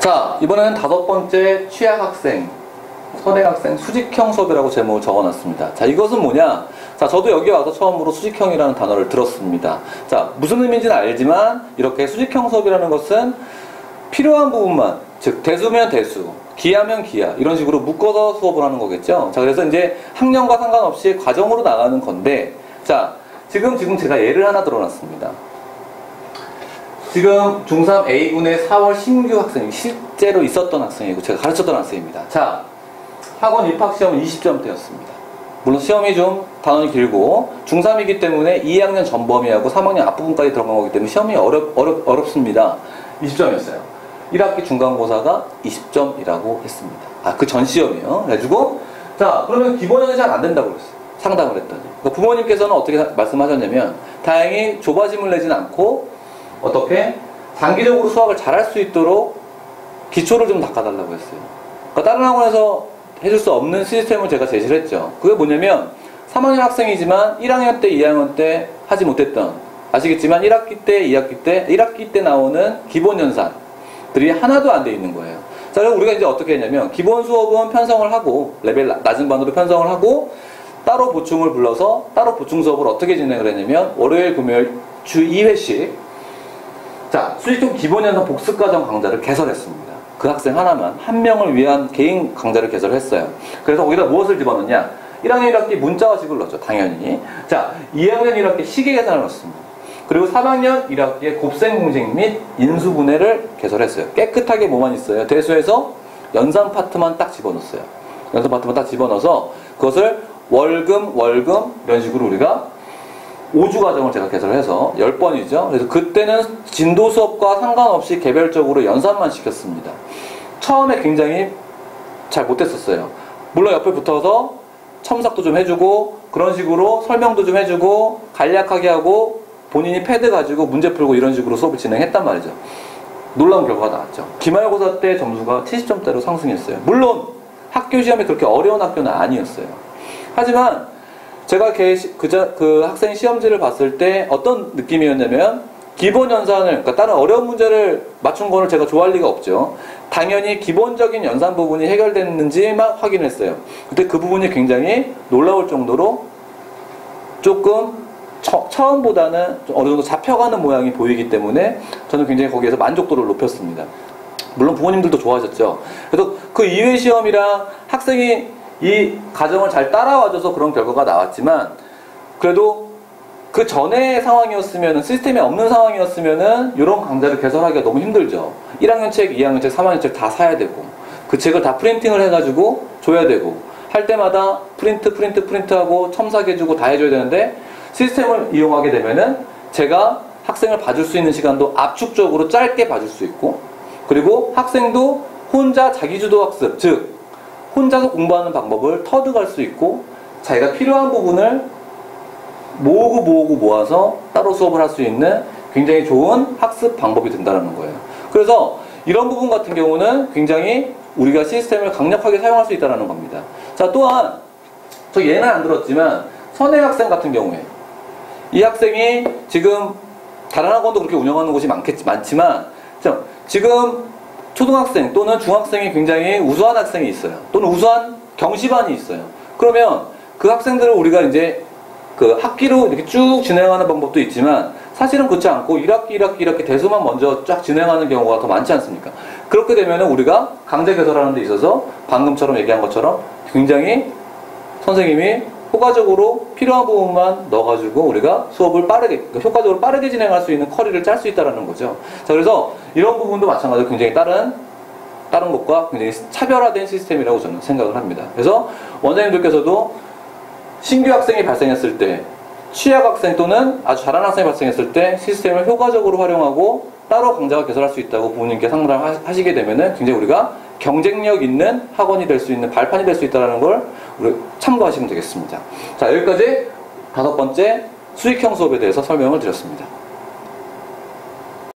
자, 이번에는 5번째 취약학생, 선행학생 수직형 수업이라고 제목을 적어놨습니다. 자, 이것은 뭐냐? 자, 저도 여기 와서 처음으로 수직형이라는 단어를 들었습니다. 자, 무슨 의미인지는 알지만 이렇게 수직형 수업이라는 것은 필요한 부분만, 즉 대수면 대수, 기하면 기하, 이런 식으로 묶어서 수업을 하는 거겠죠. 자, 그래서 이제 학년과 상관없이 과정으로 나가는 건데, 자, 지금 제가 예를 하나 들어놨습니다. 지금 중3 A군의 4월 신규 학생이 실제로 있었던 학생이고 제가 가르쳤던 학생입니다. 자, 학원 입학시험은 20점대였습니다. 물론 시험이 좀 단원이 길고 중3이기 때문에 2학년 전범위하고 3학년 앞부분까지 들어간 거기 때문에 시험이 어렵습니다. 20점이었어요. 1학기 중간고사가 20점이라고 했습니다. 아, 그 전 시험이요. 그래가지고 자, 그러면 기본형이 잘 안 된다고 그랬어요. 상담을 했더니. 그러니까 부모님께서는 어떻게 말씀하셨냐면 다행히 조바심을 내진 않고 어떻게 장기적으로 수학을 잘할 수 있도록 기초를 좀 닦아달라고 했어요. 그러니까 다른 학원에서 해줄 수 없는 시스템을 제가 제시를 했죠. 그게 뭐냐면 3학년 학생이지만 1학년 때, 2학년 때 하지 못했던, 아시겠지만 1학기 때, 1학기 때 나오는 기본 연산들이 하나도 안 돼 있는 거예요. 자, 그럼 우리가 이제 어떻게 했냐면 기본 수업은 편성을 하고 레벨 낮은 반으로 편성을 하고 따로 보충을 불러서 따로 보충 수업을 어떻게 진행을 했냐면 월요일, 금요일 주 2회씩 자, 수직형 기본연산 복습과정 강좌를 개설했습니다. 그 학생 하나만, 한 명을 위한 개인 강좌를 개설했어요. 그래서 거기다 무엇을 집어넣냐? 1학년 1학기 문자화식을 넣었죠, 당연히. 자, 2학년 1학기 시계 계산을 넣었습니다. 그리고 3학년 1학기에 곱셈 공식 및 인수분해를 개설했어요. 깨끗하게 뭐만 있어요? 대수에서 연산 파트만 딱 집어넣었어요. 연산 파트만 딱 집어넣어서 그것을 월금 이런 식으로 우리가 5주 과정을 제가 개설해서 10번이죠. 그래서 그때는 진도 수업과 상관없이 개별적으로 연산만 시켰습니다. 처음에 굉장히 잘 못했었어요. 물론 옆에 붙어서 첨삭도 좀 해주고 그런 식으로 설명도 좀 해주고 간략하게 하고 본인이 패드 가지고 문제 풀고 이런 식으로 수업을 진행했단 말이죠. 놀라운 결과가 나왔죠. 기말고사 때 점수가 70점대로 상승했어요. 물론 학교 시험이 그렇게 어려운 학교는 아니었어요. 하지만 제가 그 학생 시험지를 봤을 때 어떤 느낌이었냐면 기본 연산을, 그러니까 다른 어려운 문제를 맞춘 거를 제가 좋아할 리가 없죠. 당연히 기본적인 연산 부분이 해결됐는지만 확인했어요. 근데 그 부분이 굉장히 놀라울 정도로 조금 처음보다는 어느 정도 잡혀가는 모양이 보이기 때문에 저는 굉장히 거기에서 만족도를 높였습니다. 물론 부모님들도 좋아하셨죠. 그래서 그 2회 시험이랑 학생이 이 과정을 잘 따라와줘서 그런 결과가 나왔지만 그래도 그 전의 상황이었으면 시스템이 없는 상황이었으면 이런 강좌를 개설하기가 너무 힘들죠. 1학년 책, 2학년 책, 3학년 책 다 사야 되고 그 책을 다 프린팅을 해가지고 줘야 되고 할 때마다 프린트하고 첨삭해주고 다 해줘야 되는데 시스템을 이용하게 되면은 제가 학생을 봐줄 수 있는 시간도 압축적으로 짧게 봐줄 수 있고 그리고 학생도 혼자 자기주도 학습, 즉 혼자서 공부하는 방법을 터득할 수 있고 자기가 필요한 부분을 모으고 모아서 따로 수업을 할 수 있는 굉장히 좋은 학습 방법이 된다는 거예요. 그래서 이런 부분 같은 경우는 굉장히 우리가 시스템을 강력하게 사용할 수 있다는 겁니다. 자, 또한 저 얘는 안 들었지만 선행학생 같은 경우에 이 학생이 지금 다른 학원도 그렇게 운영하는 곳이 많지만 지금 초등학생 또는 중학생이 굉장히 우수한 학생이 있어요. 또는 우수한 경시반이 있어요. 그러면 그 학생들을 우리가 이제 그 학기로 이렇게 쭉 진행하는 방법도 있지만 사실은 그렇지 않고 1학기 대수만 먼저 쫙 진행하는 경우가 더 많지 않습니까? 그렇게 되면은 우리가 강좌 개설하는 데 있어서 방금처럼 얘기한 것처럼 굉장히 선생님이 효과적으로 필요한 부분만 넣어가지고 우리가 수업을 효과적으로 빠르게 진행할 수 있는 커리를 짤 수 있다는 거죠. 자, 그래서 이런 부분도 마찬가지로 굉장히 다른 것과 굉장히 차별화된 시스템이라고 저는 생각을 합니다. 그래서 원장님들께서도 신규 학생이 발생했을 때, 취약 학생 또는 아주 잘하는 학생이 발생했을 때 시스템을 효과적으로 활용하고 따로 강좌가 개설할 수 있다고 부모님께 상담을 하시게 되면은 굉장히 우리가 경쟁력 있는 학원이 될 수 있는 발판이 될 수 있다는 걸 우리 참고하시면 되겠습니다. 자, 여기까지 5번째 수익형 수업에 대해서 설명을 드렸습니다.